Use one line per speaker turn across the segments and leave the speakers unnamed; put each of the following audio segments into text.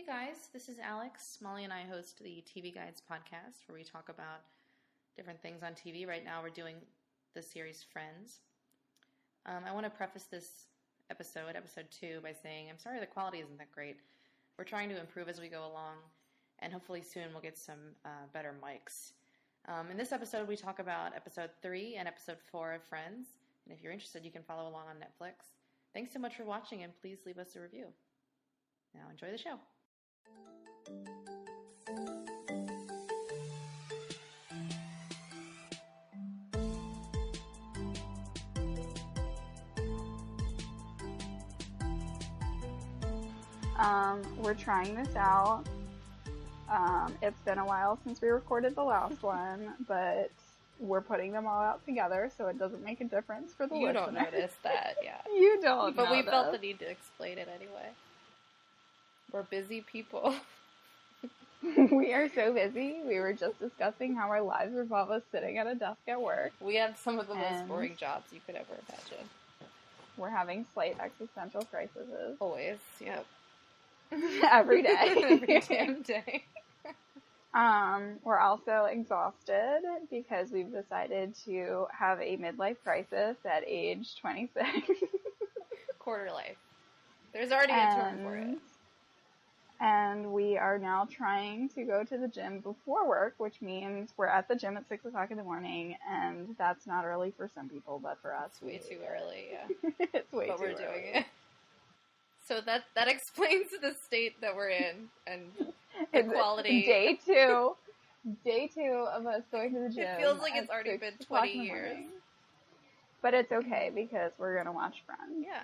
guys, this is Alex. Molly and I host the TV Guides podcast where we talk about different things on TV. Right now we're doing the series Friends. I want to preface this episode 2, by saying I'm sorry the quality isn't that great. We're trying to improve as we go along, and hopefully soon we'll get some better mics. In this episode we talk about episode 3 and episode 4 of Friends, and if you're interested you can follow along on Netflix. Thanks so much for watching, and please leave us a review. Now enjoy the show.
We're trying this out. It's been a while since we recorded the last one, but we're putting them all out together, so it doesn't make a difference for the listener.
You don't notice that, yeah.
You don't
But we
notice.
felt the need to explain it anyway. We're busy people.
We are so busy. We were just discussing how our lives revolve us sitting at a desk at work.
We have some of the most boring jobs you could ever imagine.
We're having slight existential crises.
Always, yep.
Every day.
Every damn day.
We're also exhausted because we've decided to have a midlife crisis at age 26.
Quarter life. There's already a term for it.
And we are now trying to go to the gym before work, which means we're at the gym at 6 o'clock in the morning, and that's not early for some people, but for us,
it's way too early, yeah.
It's way
but
too
we're
early.
doing it. So that explains the state that we're in, and the quality.
Day two of us going to the gym.
It feels like it's already been 20 years.
But it's okay, because we're going to watch Friends.
Yeah.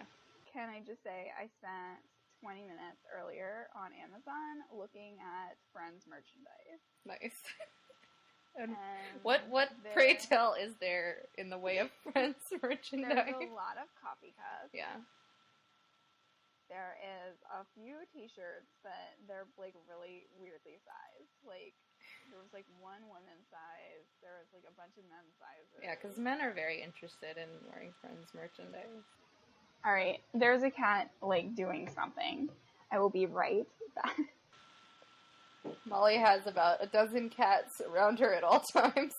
Can
I just say, I spent 20 minutes earlier on Amazon looking at Friends merchandise.
Nice. And what pray tell is there in the way of Friends merchandise?
There's a lot of coffee cups.
Yeah.
There is a few t-shirts, but they're like really weirdly sized. Like there was like one women's size. There was like a bunch of men's sizes.
Yeah, because men are very interested in wearing Friends merchandise.
All right, there's a cat, like, doing something. I will be right back.
Molly has about a dozen cats around her at all times.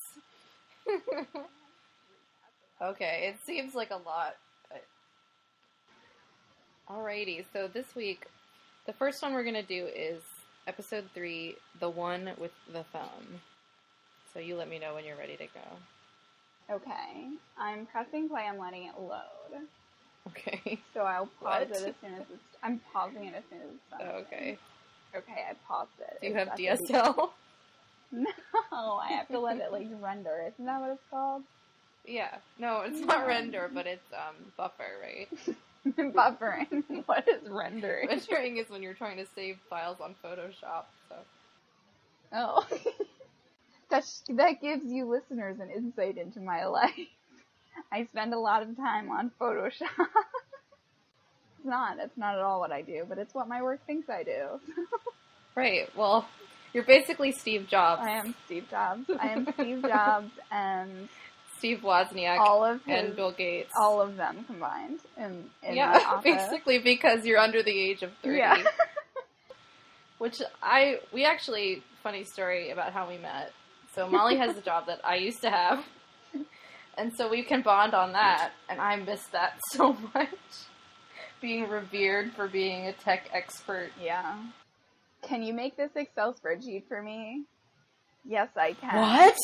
Okay, it seems like a lot. But... Alrighty, so this week, the first one we're going to do is episode 3, The One with the Thumb. So you let me know when you're ready to go.
Okay, I'm pressing play, I'm letting it load.
Okay.
So I'll pause it as soon as it's... I'm pausing it as soon as it's done.
Okay.
Okay, I paused it.
Do you have DSL?
No, I have to let it, like, render. Isn't that what it's called?
Yeah. No, it's not render, but it's, buffer, right?
Buffering. What is rendering?
Rendering is when you're trying to save files on Photoshop, so...
Oh. That gives you listeners an insight into my life. I spend a lot of time on Photoshop. It's not at all what I do, but it's what my work thinks I do.
Right, well, you're basically Steve Jobs.
I am Steve Jobs. And
Steve Wozniak and Bill Gates.
All of them combined in
yeah,
my office.
Basically because you're under the age of 30.
Yeah.
Which we actually, funny story about how we met. So Molly has a job that I used to have. And so we can bond on that, and I miss that so much. Being revered for being a tech expert.
Yeah. Can you make this Excel spreadsheet for me? Yes, I can.
What?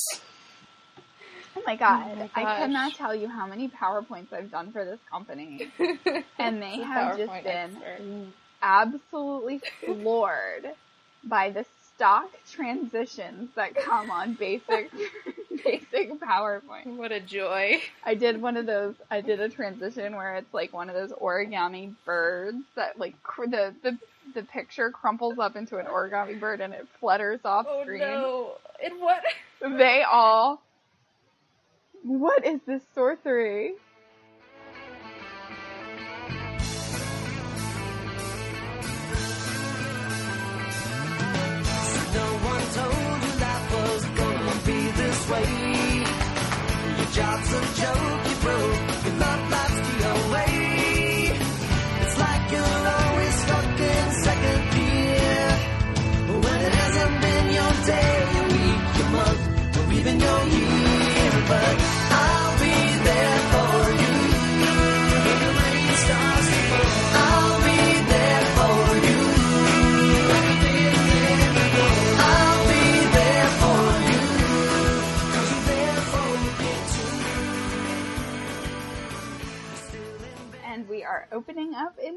Oh my god.
Oh my
I cannot tell you how many PowerPoints I've done for this company. And they have just been absolutely floored by the stock transitions that come on basic PowerPoint.
What a joy.
I did a transition where it's like one of those origami birds that like the picture crumples up into an origami bird and it flutters off screen.
Oh no. And what?
What is this sorcery?
Way. Your job's a joke, you broke, your love life's the away. It's like you're always stuck in second gear.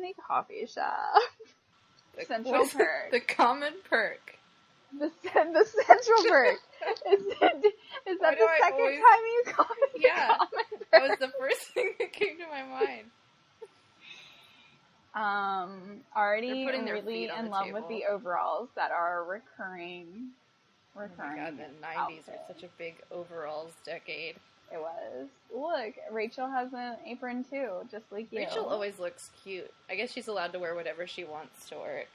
any coffee shop. Central Perk.
The common perk.
The Central Perk. Is that the second time you called it the common perk?
That was the first thing that came to my mind.
Already really in love with the overalls that are recurring.
Oh my God, the 90s were such a big overalls decade.
It was. Look, Rachel has an apron too, just like you.
Rachel always looks cute. I guess she's allowed to wear whatever she wants to work.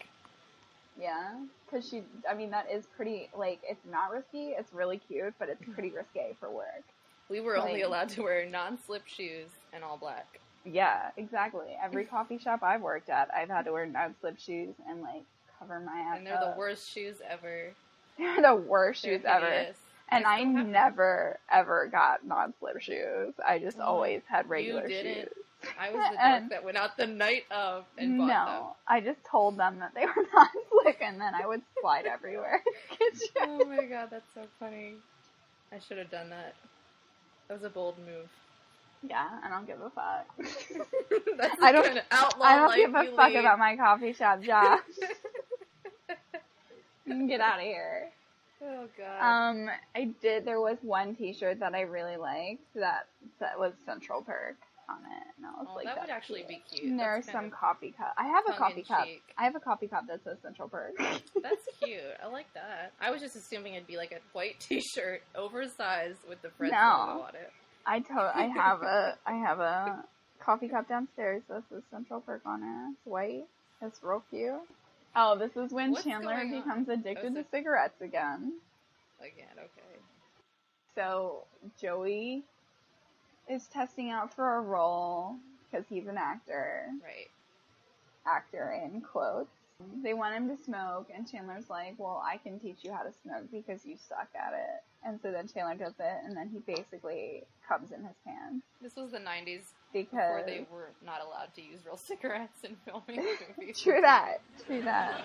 Yeah, because that is pretty, like, it's not risky, it's really cute, but it's pretty risque for work.
We were only allowed to wear non-slip shoes and all black.
Yeah, exactly. Every coffee shop I've worked at, I've had to wear non-slip shoes and, like, cover my ass
And they're the worst shoes ever.
They're the worst shoes ever.
Hideous.
And I never, ever got non-slip shoes. I just always had regular shoes.
I was the dork that went out the night of and bought them.
No, I just told them that they were non-slip, and then I would slide everywhere.
Oh my God, that's so funny. I should have done that. That was a bold move.
Yeah, I don't give a fuck.
That's
I don't
kind of outlaw
I don't
life
give a
you
fuck
lead.
about my coffee shop job. You can get out of here.
Oh God.
There was one T-shirt that I really liked that was Central Perk on it, and I was like,
that would
that's
actually
cute.
be cute.
And there's some coffee cup. I have a coffee cup. I have a coffee cup that says Central Perk.
That's cute. I like that. I was just assuming it'd be like a white T-shirt, oversized with the Friends logo on it.
I have a coffee cup downstairs that says Central Perk on it. It's white. It's real cute. Oh, this is when Chandler becomes addicted to cigarettes again.
Again, okay.
So Joey is testing out for a role because he's an actor.
Right.
Actor in quotes. They want him to smoke, and Chandler's like, well, I can teach you how to smoke because you suck at it. And so then Chandler does it, and then he basically comes in his pants.
This was the 90s
because
before they were not allowed to use real cigarettes in filming movies.
True that. True that.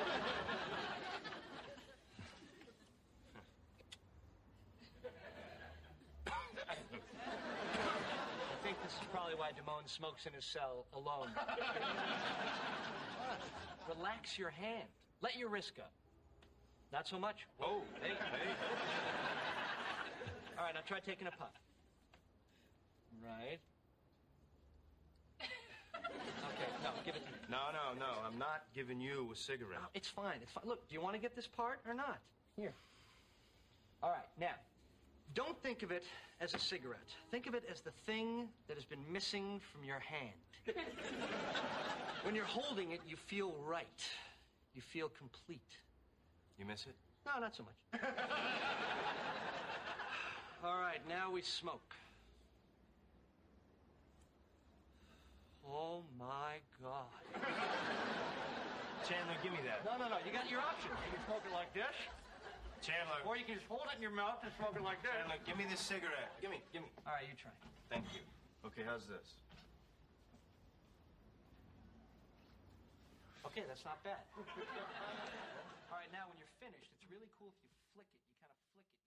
I think this is probably why Damone smokes in his cell alone. Relax your hand. Let your wrist go. Not so much. Whoa, hey. All right, now try taking a puff. Right. Okay, no, give it to me.
No, I'm not giving you a cigarette.
No, it's fine, it's fine. Look, do you want to get this part or not? Here. All right, now, don't think of it as a cigarette. Think of it as the thing that has been missing from your hand. When you're holding it, you feel right. You feel complete.
You miss it?
No, not so much. All right, now we smoke. Oh, my God.
Chandler, give me that.
No, you got your options. You can smoke it like this,
Chandler.
or you can just hold it in your mouth and smoke it like this.
Chandler, give me this cigarette. Give me.
All right, you try.
Thank you. Okay, how's this?
Okay, that's not bad. All right, now when you're finished, it's really cool if you flick it. You kind of flick it.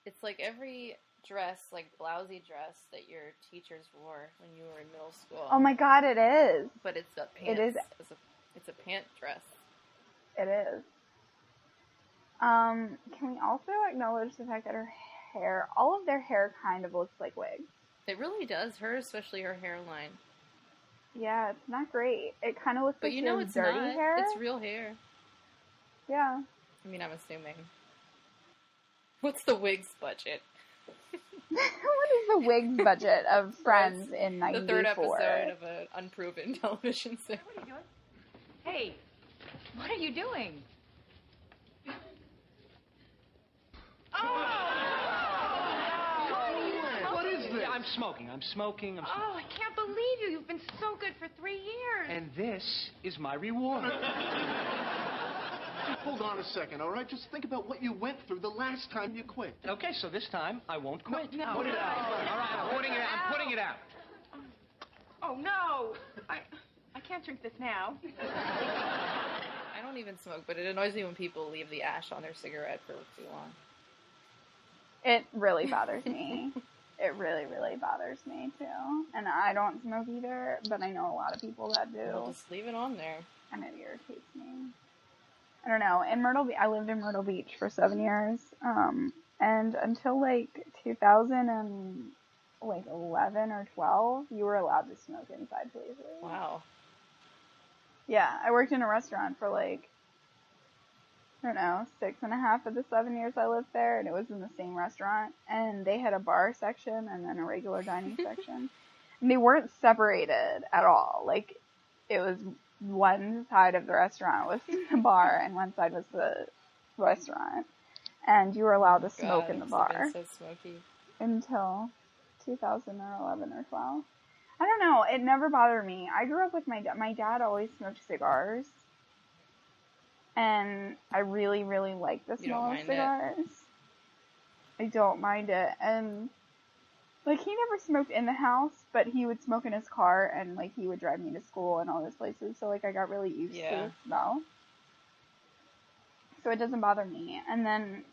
It's like every dress, like blousy dress that your teachers wore when you were in middle school.
Oh my God, it is.
But it's a pants.
It is.
It's a pant dress.
It is. Can we also acknowledge the fact that her hair, all of their hair kind of looks like wigs.
It really does. Her, especially her hairline.
Yeah, it's not great. It kind of looks
But
like
you know it's
dirty
not.
hair.
It's real hair.
Yeah.
I mean, I'm assuming. What's the wigs budget?
What is the wigs budget of Friends in '94?
The third episode of an unproven television series.
What are you doing? Hey, what are you doing?
What is this? I'm smoking.
Oh, I can't believe you. You've been so good for 3 years.
And this is my reward.
Hold on a second, all right? Just think about what you went through the last time you quit.
Okay, so this time I won't quit.
No.
Put it out.
All right, I'm putting it out.
Oh, no. I can't drink this now.
I don't don't even smoke, but it annoys me when people leave the ash on their cigarette for too long.
It really bothers me. It really, really bothers me, too. And I don't smoke either, but I know a lot of people that do.
Well, just leave it on there.
And it irritates me. I don't know. In Myrtle Beach, I lived in Myrtle Beach for 7 years. And until, 2011 or 12, you were allowed to smoke inside places.
Wow.
Yeah, I worked in a restaurant for, 6.5 of the 7 years I lived there, and it was in the same restaurant. And they had a bar section and then a regular dining section. And they weren't separated at all. It was one side of the restaurant was the bar and one side was the restaurant. And you were allowed to smoke in the bar.
So smoky.
Until 2011 or 12. I don't know. It never bothered me. I grew up with my dad. My dad always smoked cigars. And I really, really like the smell of cigars. I don't mind it. And, he never smoked in the house, but he would smoke in his car, and, he would drive me to school and all those places. So, I got really used to the smell. So it doesn't bother me. And then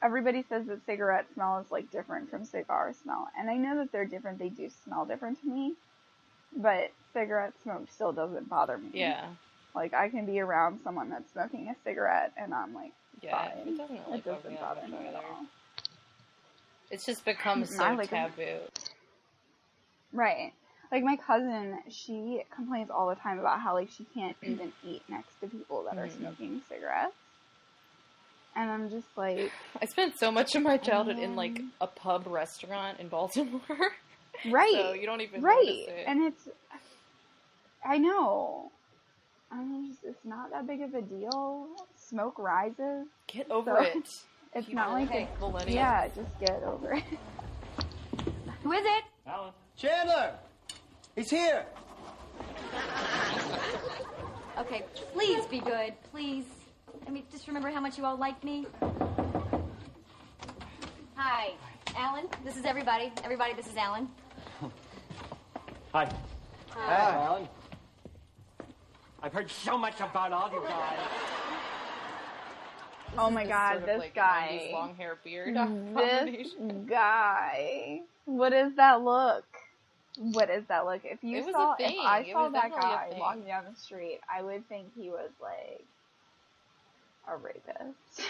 everybody says that cigarette smell is, different from cigar smell. And I know that they're different. They do smell different to me. But cigarette smoke still doesn't bother me.
Yeah.
I can be around someone that's smoking a cigarette, and I'm fine.
It doesn't really
bother me at all.
It's just become so taboo.
Right. My cousin, she complains all the time about how, she can't even eat next to people that are smoking cigarettes. And I'm just
I spent so much of my childhood in, a pub restaurant in Baltimore.
Right.
So you don't even notice it.
And I know. It's not that big of a deal. Smoke rises.
Get over it.
It's not
millennials.
Yeah, just get over it.
Who is it?
Alan. Chandler! He's here!
Okay, please be good. Please. Just remember how much you all like me. Hi, Alan. This is everybody. Everybody, this is Alan.
Hi. Hi, Alan. I've heard so much about all you guys.
Oh my God, this guy.
Long hair beard.
This guy. What is that look? If I saw that guy walking down the street, I would think he was a rapist.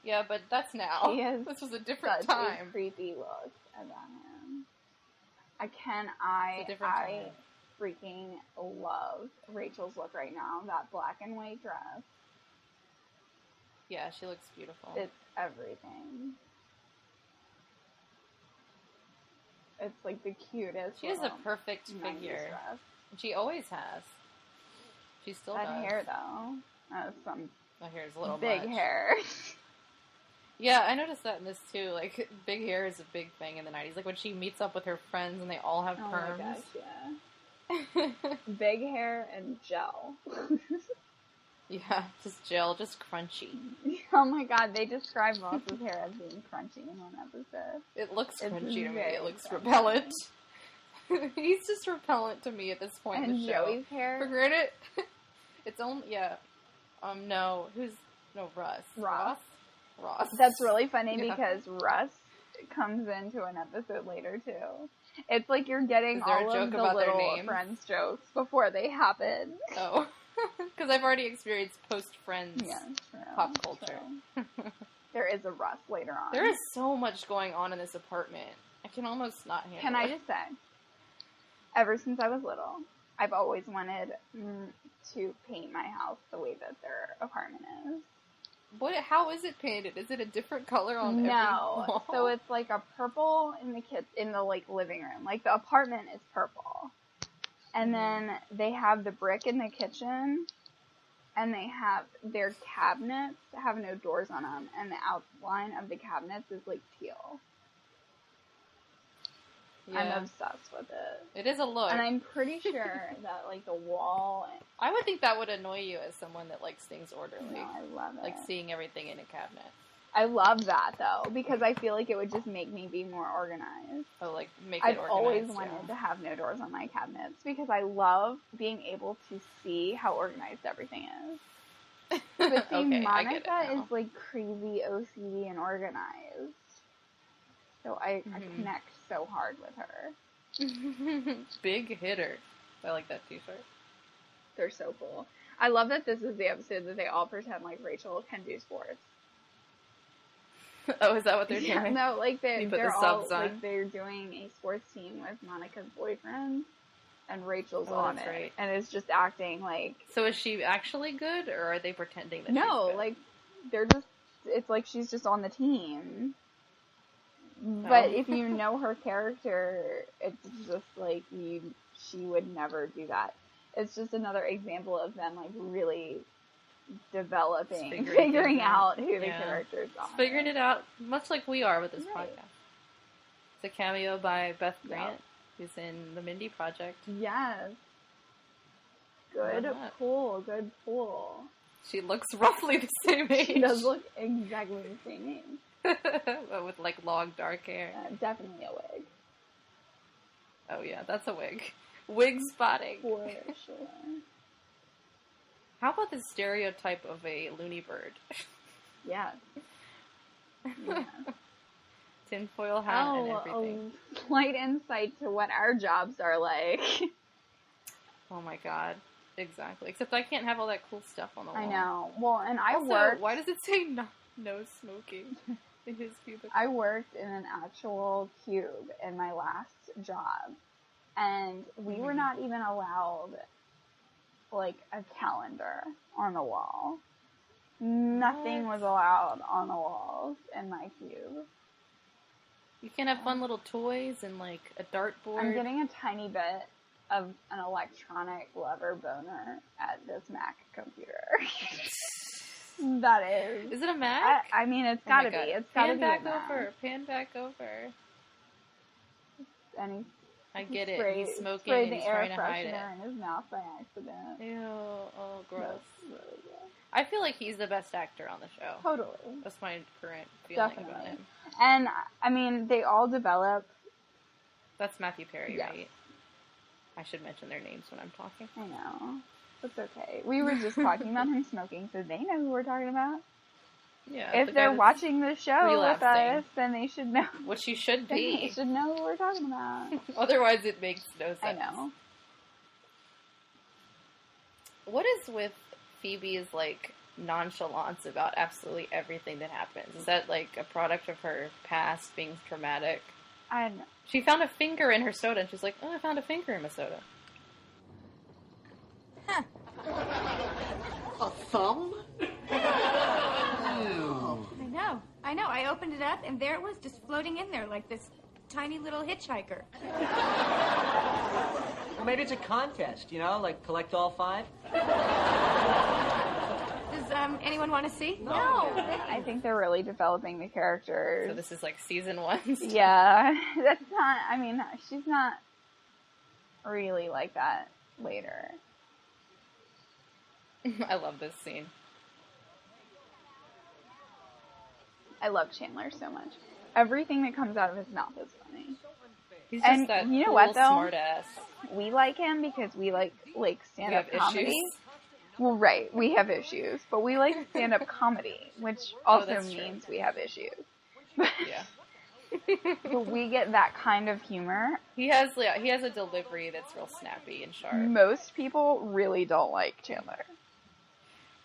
Yeah, but that's now. This was a different time.
A creepy look about him. I freaking love Rachel's look right now. That black and white dress.
Yeah, she looks beautiful.
It's everything. It's the cutest.
She has a perfect figure.
Dress.
She always has. She still does.
That hair, though.
My hair is a little
big
much.
hair.
Yeah, I noticed that in this too. Big hair is a big thing in the 90s. When she meets up with her friends and they all have perms.
Oh my gosh, yeah. Big hair and gel.
Yeah, just gel, just crunchy.
Oh my God, they describe Ross's hair as being crunchy in one episode.
It looks crunchy to me. It looks repellent. He's just repellent to me at this point in the show.
Joey's hair?
Forget it. It's only, Russ. Ross.
That's really funny because Russ comes into an episode later too. It's you're getting all of the little Friends jokes before they happen.
Oh. Because I've already experienced post-Friends pop culture.
There is a Russ later on.
There is so much going on in this apartment. I can almost not handle it.
Can I just say, ever since I was little, I've always wanted to paint my house the way that their apartment is.
How is it painted? Is it a different color on every wall?
So it's a purple in the living room. The apartment is purple. And then they have the brick in the kitchen, and they have their cabinets have no doors on them, and the outline of the cabinets is teal. Yeah. I'm obsessed with it.
It is a look.
And I'm pretty sure that the wall...
I would think that would annoy you as someone that likes things orderly.
No, I love it.
Seeing everything in a cabinet.
I love that though, because I feel like it would just make me be more organized.
Oh, like make it
I've
organized.
always wanted to have no doors on my cabinets because I love being able to see how organized everything is. But see,
Okay, I get it
Monica
now.
is like crazy OCD and organized. So I connect so hard with her.
Big hitter. I like that t-shirt.
They're so cool. I love that this is the episode that they all pretend like Rachel can do sports.
Oh, is that what they're
Yeah,
doing?
no, like
You put
they're
the
all
subs on.
like they're doing a sports team with Monica's boyfriend, and Rachel's
Oh,
on
that's
it,
right.
and it's just acting like
So is she actually good, or are they pretending that she's
no,
good?
like they're just. It's like she's just on the team. But if you know her character, it's just like she would never do that. It's just another example of them like really developing, figuring out who the characters are.
Figuring it out, much like we are with this
Right.
podcast. It's a cameo by Beth
Yeah.
Grant, who's in the Mindy Project.
Yes. Good
Love that.
pull, good pull.
She looks roughly the same age.
She does look exactly the same age.
But with like long dark hair.
Definitely a wig.
Oh yeah, that's a wig. Wig spotting.
For sure.
How about the stereotype of a loony bird?
Yes. Yeah.
Tinfoil hat and everything.
A slight insight to what our jobs are like.
Oh my god. Exactly. Except I can't have all that cool stuff on the wall.
I know. Well, and I
Also,
worked.
why does it say no smoking in his cubicle?
I worked in an actual cube in my last job, and we were not even allowed like a calendar on the wall. Nothing was allowed on the walls in my cube.
You can have fun little toys and like a dartboard.
I'm getting a tiny bit of an electronic lover boner at this Mac computer. That is.
Is it a Mac?
I mean, it's
Oh my
gotta be.
God.
It's gotta
Pan
be
back
a Mac.
over. Pan back over.
And
I get it.
sprayed,
He's smoking
sprayed
and
the
he's
air
trying to hide it.
freshener in his mouth by accident.
Ew. Oh, gross.
That's really good.
I feel like he's the best actor on the show.
Totally.
That's my current feeling about
Definitely.
him.
And, I mean, they all develop.
That's Matthew Perry,
Yes.
right? I should mention their names when I'm talking.
I know. That's okay. We were just talking about him smoking, so they know who we're talking about.
Yeah.
If
the
they're
guy that's
watching the show with
relapsing.
us, then they should know.
Which you should
They
be.
should know who we're talking about.
Otherwise, it makes no sense.
I know.
What is with Phoebe's like nonchalance about absolutely everything that happens? Is that like a product of her past being traumatic?
I don't know.
She found a finger in her soda, and she's like, "Oh, I found a finger in my soda."
A thumb?
I know. I opened it up, and there it was, just floating in there like this tiny little hitchhiker.
Well, maybe it's a contest, you know, like collect all 5.
Does anyone want to see? No.
I think they're really developing the characters.
So this is like season 1.
Yeah, that's not. I mean, she's not really like that later.
I love this scene.
I love Chandler so much. Everything that comes out of his mouth is funny.
He's just
And
that
you know
cool,
what, though?
smart ass.
We like him because we like
We
stand-up
have
comedy.
issues.
Well, right, we have issues, but we like stand-up comedy, which also
that's true.
means we have issues.
Yeah.
But we get that kind of humor.
He has a delivery that's real snappy and sharp.
Most people really don't like Chandler.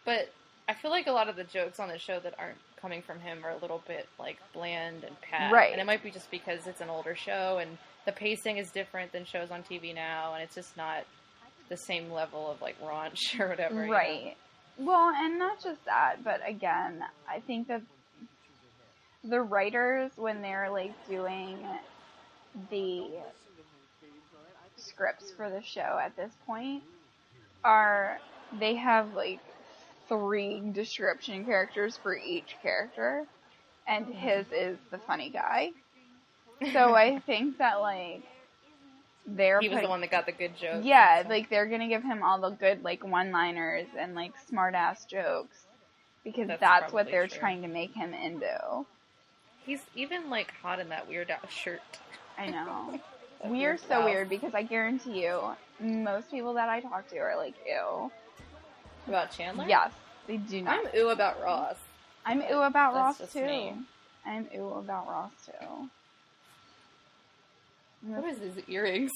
But I feel like a lot of the jokes on the show that aren't coming from him are a little bit like bland and pat.
Right.
And it might be just because it's an older show and the pacing is different than shows on TV now, and it's just not the same level of like raunch or whatever. you know?
Right. Well, and not just that, but again, I think that the writers, when they're like doing the scripts for the show at this point, they have like 3 description characters for each character, and his is the funny guy. So I think that like
He was the one that got the good jokes.
yeah, like they're gonna give him all the good like one-liners and like smart-ass jokes, Because that's what
probably
they're
true.
trying to make him into.
He's even, like, hot in that weird-out shirt.
I know.
That
We're
weird
so
blouse.
weird because I guarantee you, most people that I talk to are like, ew.
About Chandler?
Yes, they do not.
I'm ooh about Ross.
I'm ooh about
That's
Ross
just
too.
me.
I'm ooh about Ross too.
What is these earrings?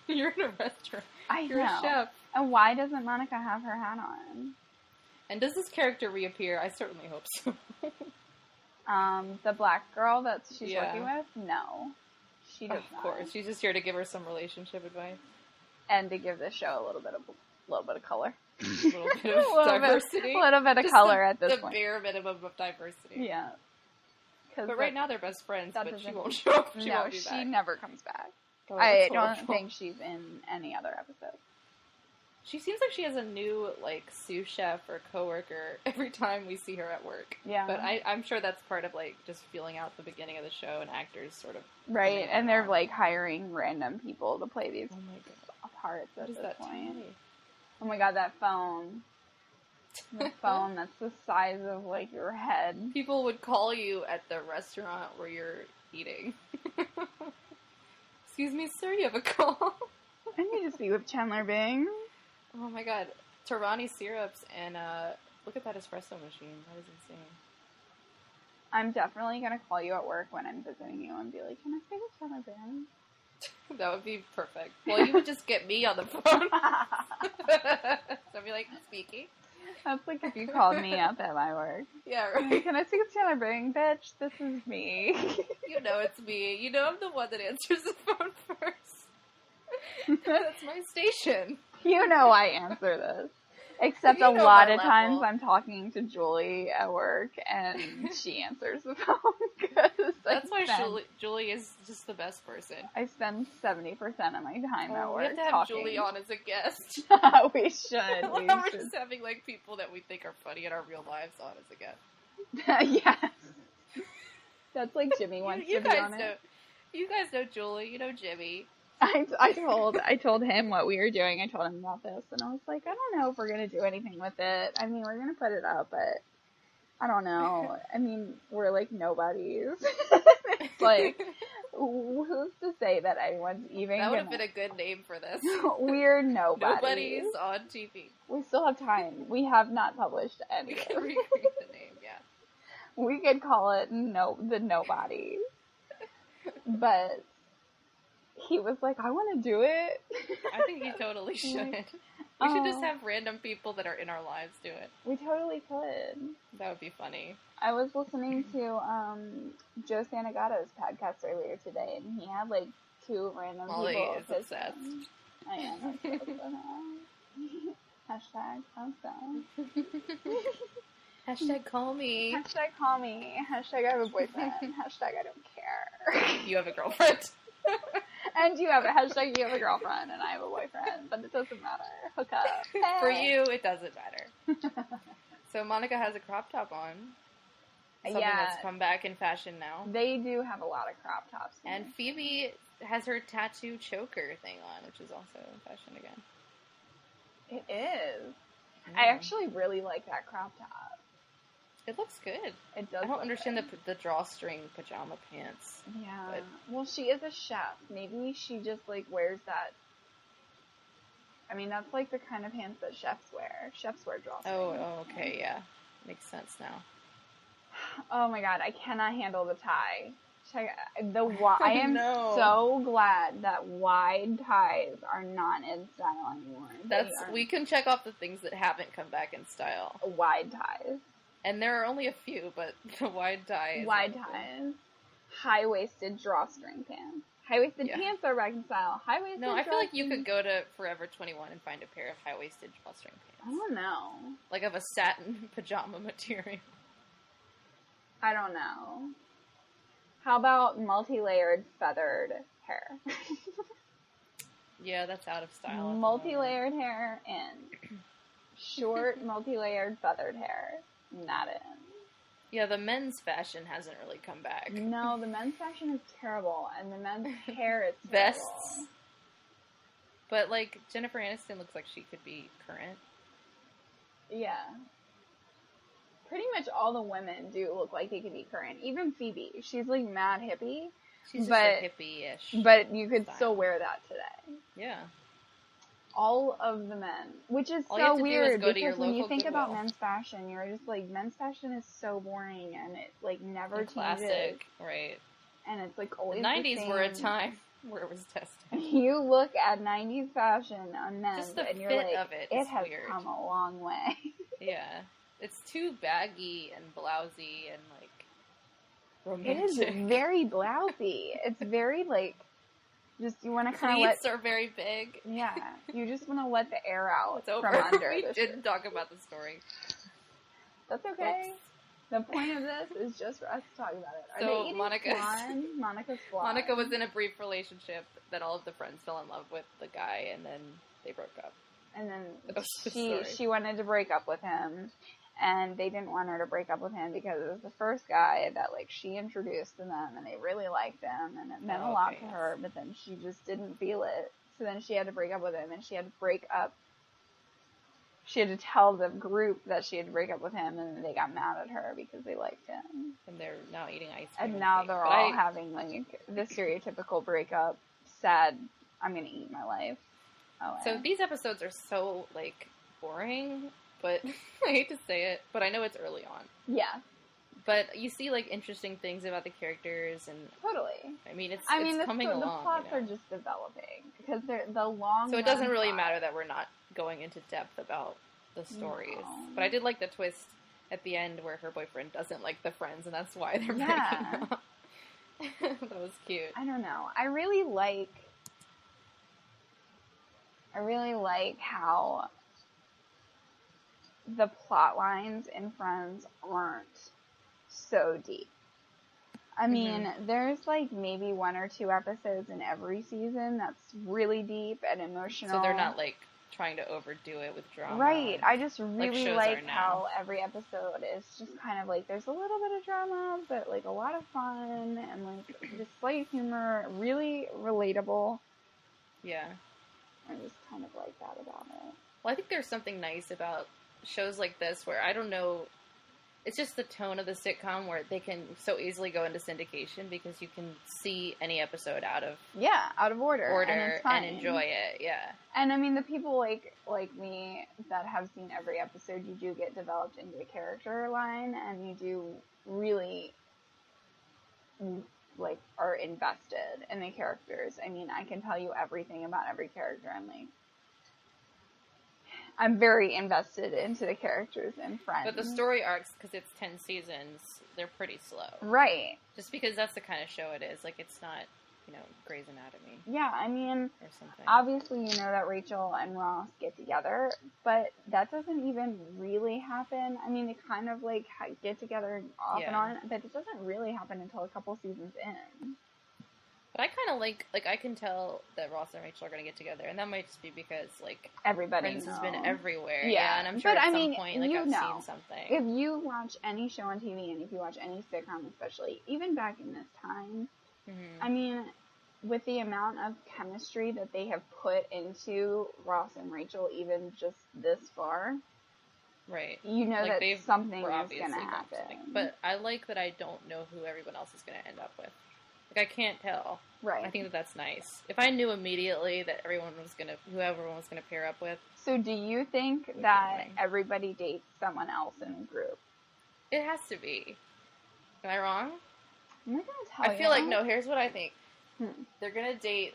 You're in a restaurant. You're
know.
a chef.
And why doesn't Monica have her hat on?
And does this character reappear? I certainly hope so.
The black girl that she's
Yeah.
working with? No. She does
Of
not.
course. She's just here to give her some relationship advice.
And to give the show a little bit of color.
A little bit of diversity.
A little bit of
Just
color at this
the
point.
bare minimum of diversity.
Yeah.
But right now they're best friends,
that
but she
doesn't-
won't show up. She
no,
won't be
she
back.
never comes back.
Oh,
I
that's
don't
horrible.
think she's in any other episode.
She seems like she has a new, like, sous chef or coworker every time we see her at work.
Yeah.
But I'm sure that's part of, like, just feeling out the beginning of the show and actors sort of...
Right,
coming
and they're
along.
like hiring random people to play these
Oh my god.
parts
What
at
is
this
that
point.
tiny?
Oh my god, that phone. The phone that's the size of like your head.
People would call you at the restaurant where you're eating. Excuse me, sir, you have a call.
I need to speak with Chandler Bing.
Oh my god. Torani syrups and look at that espresso machine. That is insane.
I'm definitely gonna call you at work when I'm visiting you and be like, "Can I speak with Chandler Bing?"
That would be perfect. Well, you would just get me on the phone. So I'd be like, speaking.
That's like if you called me up at my work.
Yeah,
Like,
right.
"Can I speak with Chandler Bing, bitch? This is me."
You know it's me. You know I'm the one that answers the phone first. That's my station.
You know I answer this. Except
You
a
know
lot
my
of times
level.
I'm talking to Julie at work and she answers the phone. 'Cause
That's why
I spend,
Julie is just the best person.
I spend 70% of my time at
Oh,
work
we have to have
talking.
Julie on as a guest.
We should. We
We're
should.
just having like people that we think are funny in our real lives on as a guest.
Yes. That's like Jimmy wants
You
to be
guys
on
know.
it.
You guys know Julie. You know Jimmy.
I told him what we were doing. I told him about this, and I was like, I don't know if we're gonna do anything with it. I mean, we're gonna put it up, but I don't know. I mean, we're like nobodies. It's like, who's to say that anyone's even
That would have
gonna...
been a good name for this.
We're nobodies.
Nobody's on TV.
We still have time. We have not published any.
We
of
can
it.
recreate the name. Yeah.
We could call it the Nobodies. But he was like, I want to do it.
I think you totally should. We should just have random people that are in our lives do it.
We totally could.
That would be funny.
I was listening to Joe Santagato's podcast earlier today, and he had like 2 random
Molly
people.
is obsessed.
I am obsessed with him. Hashtag awesome.
Hashtag call me.
Hashtag call me. Hashtag I have a boyfriend. Hashtag I don't care.
You have a girlfriend.
And you have a hashtag you have a girlfriend and I have a boyfriend, but it doesn't matter. Hook up.
For
Hey.
you, it doesn't matter. So Monica has a crop top on. Something that's come back in fashion now.
They do have a lot of crop tops. Here.
And Phoebe has her tattoo choker thing on, which is also in fashion again.
It is. I actually really like that crop top.
It looks good.
It does.
I don't
look
understand
good.
the drawstring pajama pants.
Yeah.
but-
Well, she is a chef. Maybe she just like wears that. I mean, that's like the kind of pants that chefs wear. Chefs wear drawstrings.
Oh, okay, yeah. Makes sense now.
Oh my god, I cannot handle the tie. I am
No.
so glad that wide ties are not in style anymore.
We can check off the things that haven't come back in style.
Wide ties.
And there are only a few, but the wide tie is
Wide
one of them.
ties. High-waisted drawstring pants. High-waisted
Yeah.
pants are back in style. High-waisted
No, I feel like you
drawstring-
could go to Forever 21 and find a pair of high-waisted drawstring
I
pants.
don't know.
Like of a satin pajama material.
I don't know. How about multi-layered feathered hair?
Yeah, that's out of style. at the moment.
Multi-layered hair in. Short multi-layered feathered hair. Not in.
Yeah, the men's fashion hasn't really come back.
No, the men's fashion is terrible, and the men's hair is terrible.
Vests. But, like, Jennifer Aniston looks like she could be current.
Yeah. pretty much all the women do look like they could be current. Even Phoebe, she's like mad hippie.
She's just a hippie-ish.
But you could
style.
still wear that today.
Yeah.
All of the men, which is
All you have
so
to do is
weird
go to your
because when you
local
think about
Goodwill.
men's fashion, you're just like, men's fashion is so boring and it like never
And
changes.
classic, right.
And it's like
The
always
90s
the
were a
same.
time where it was tested.
You look at 90s fashion on men
Just the
and you're
fit
like,
of it
it
is
has
weird.
come a long way.
Yeah. It's too baggy and blousy and, like,
It is
romantic.
very blousy. It's very like, just you want to kind of let,
Pleats are very big.
yeah, you just want to let the air out
It's over.
from under
We
the
didn't
shirt.
talk about the story.
That's okay.
Whoops.
The point of this is just for us to talk about it. Are
So,
they eating
Monica-
flan? Monica's flan.
Monica was in a brief relationship that all of the friends fell in love with the guy, and then they broke up.
And then
That's the story.
she wanted to break up with him, and they didn't want her to break up with him because it was the first guy that like she introduced to them, and they really liked him, and it meant a lot to her. But then she just didn't feel it, so then she had to break up with him, and she had to break up. She had to tell the group that she had to break up with him, and they got mad at her because they liked him.
And they're now eating ice cream.
And now
cake.
they're
But
all having like the stereotypical breakup, sad, I'm gonna eat my life. Oh,
So these episodes are so, like, boring, but I hate to say it, but I know it's early on.
yeah,
But you see, like, interesting things about the characters, and,
totally.
I mean, it's
the
coming
the
along.
plots
you know?
are just developing because they're the long.
So it doesn't
run
really
plot-
matter that we're not going into depth about the stories.
No.
But I did like the twist at the end where her boyfriend doesn't like the friends, and that's why they're
Yeah.
breaking up. That was cute.
I don't know. I really like how the plot lines in Friends aren't so deep. I mean, there's like maybe 1 or 2 episodes in every season that's really deep and emotional.
So they're not, like, trying to overdo it with drama.
Right. I just really
shows
like
are now.
how every episode is just kind of like there's a little bit of drama, but like a lot of fun and like just slight humor, really relatable.
Yeah.
I just kind of like that about it.
Well, I think there's something nice about shows like this where I don't know, it's just the tone of the sitcom where they can so easily go into syndication because you can see any episode out of
Out of order, and it's fine.
and enjoy it. Yeah.
And I mean, the people like me that have seen every episode, you do get developed into a character line, and you do really like are invested in the characters. I mean, I can tell you everything about every character. I'm very invested into the characters in Friends.
But the story arcs, because it's 10 seasons, they're pretty slow.
Right.
Just because that's the kind of show it is. Like, it's not, Grey's Anatomy
Yeah, I mean,
or something.
obviously you know that Rachel and Ross get together, but that doesn't even really happen. I mean, they kind of like get together off and
Yeah.
on, but it doesn't really happen until a couple seasons in.
But I kind of like I can tell that Ross and Rachel are going to get together, and that might just be because, like,
Everybody
Friends has
knows.
been everywhere.
Yeah.
And I'm sure
But,
at
I
some
mean,
point, like,
you
I've
know.
seen something.
If you watch any show on TV, and if you watch any sitcom especially, even back in this time,
Mhm.
I mean, with the amount of chemistry that they have put into Ross and Rachel, even just this far,
Right.
you know
Like,
that
they've
something
were
is
obviously
going to
going to,
happen.
But I like that I don't know who everyone else is going to end up with. Like, I can't tell.
Right.
I think that that's nice. If I knew immediately that who everyone was going to pair up with,
So do you think
be
that
annoying.
everybody dates someone else in a group?
it has to be. Am I wrong?
I'm not going to tell you.
I feel like, no, here's what I think.
Hmm.
They're going to date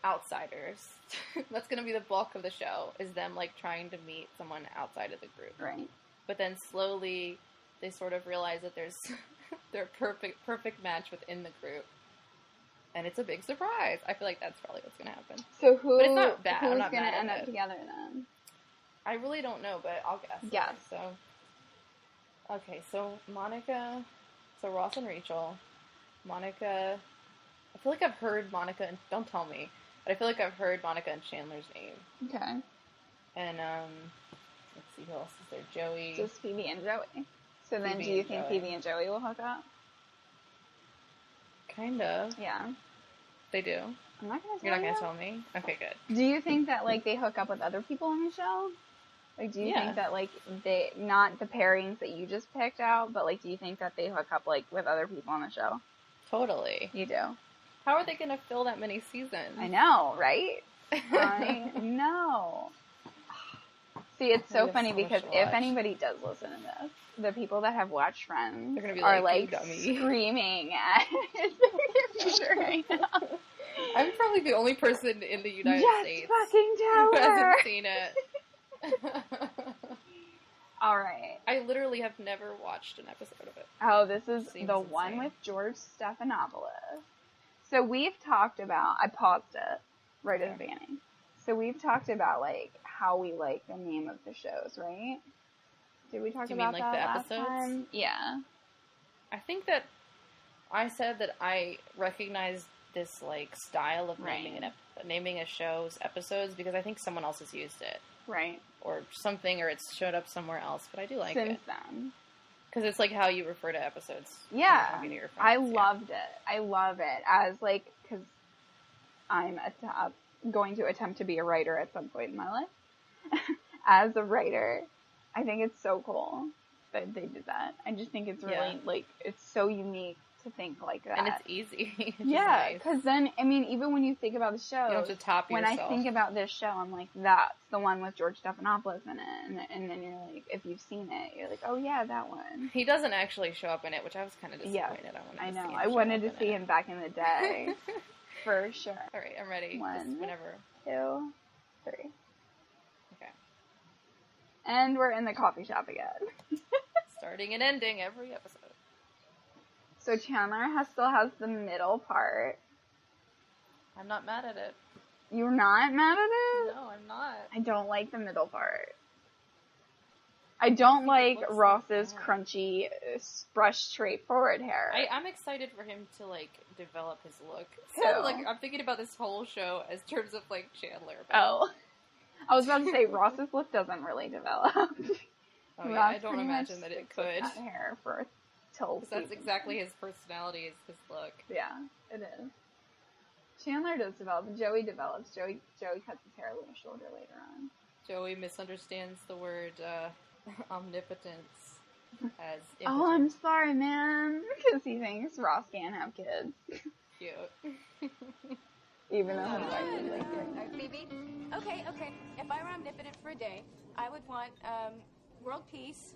outsiders. That's going to be the bulk of the show, is them, like, trying to meet someone outside of the group.
Right.
But then slowly they sort of realize that there's their perfect match within the group. And it's a big surprise. I feel like that's probably what's going to happen.
So who,
But it's not bad. I'm
who's
not
going
mad
to
at
end up
it.
together then?
I really don't know, but I'll guess.
Guess.
So, okay, so Ross and Rachel. Monica, I feel like I've heard Monica, and don't tell me, but I feel like I've heard Monica and Chandler's name.
Okay.
And, let's see, who else is there? Joey.
Just Phoebe and Joey. So then
Phoebe
do you
and
think
Joey.
Phoebe and Joey will hook up?
Kind of.
Yeah.
They do.
I'm not going to
You're
tell
not
you.
going to tell me? Okay, good.
Do you think that, like, they hook up with other people on the show? Like, do you
Yeah.
think that, like, they, not the pairings that you just picked out, but, like, do you think that they hook up, like, with other people on the show?
Totally.
You do?
How are they going to fill that many seasons?
I know, right? I know. See, it's so
We have
funny
so much
because
to
if
watch.
anybody does listen to this, the people that have watched Friends
They're gonna be
are,
like,
like,
"You dummy."
screaming at their computer right now.
I'm probably the only person in the United
Just
States
fucking tell
who
her!
hasn't seen it.
All right.
I literally have never watched an episode of it.
Oh, this is
Seems
the one
insane.
with George Stephanopoulos. So we've talked about, I paused it right at the beginning. So we've talked about, like, how we like the name of the shows, right? Did we talk
Do you mean,
about
like,
that
the
last
episodes?
time? Yeah.
I think that I said that I recognized this, like, style of naming a show's episodes because I think someone else has used it.
Right.
Or something, or it's showed up somewhere else, but I do like
Since
it.
then.
Because it's like how you refer to episodes. when
Yeah.
you're talking to your
I
friends, yeah.
loved it. I love it as, like, because I'm going to attempt to be a writer at some point in my life. As a writer, I think it's so cool that they did that. I just think it's really,
Yeah.
like, it's so unique to think like that.
And it's easy. which is
Yeah,
nice.
because then, I mean, even when you think about the show,
You don't have to top
when
yourself.
I think about this show, I'm like, that's the one with George Stephanopoulos in it. And then you're like, if you've seen it, you're like, oh yeah, that one.
He doesn't actually show up in it, which I was kind of disappointed.
Yeah,
I wanted to
I know.
see him
I
show
wanted
up
to
in
see
it.
him back in the day. For sure.
All right, I'm ready.
One.
Just whenever.
2, 3.
Okay.
And we're in the coffee shop again.
Starting and ending every episode.
So Chandler still has the middle part.
I'm not mad at it.
You're not mad at it?
No, I'm not.
I don't like the middle part. I don't like
looks so
Ross's
bad.
crunchy, brushed straightforward hair.
I'm excited for him to, like, develop his look.
Who?
So, like, I'm thinking about this whole show as terms of, like, Chandler. but-
Oh. I was about to say, Ross's look doesn't really develop.
Oh, yeah,
Ross
I don't
pretty
imagine
much
that it
sticks with
could.
that hair for till
'Cause that's
season
exactly his personality, is his look.
Yeah, it is. Chandler does develop. Joey develops. Joey cuts his hair a little shorter later on.
Joey misunderstands the word omnipotence as
Oh, I'm
impotence.
sorry, man. Because he thinks Ross can't have kids.
Cute.
Even though his wife is like doing that.
Phoebe? Okay. If I were omnipotent for a day, I would want world peace,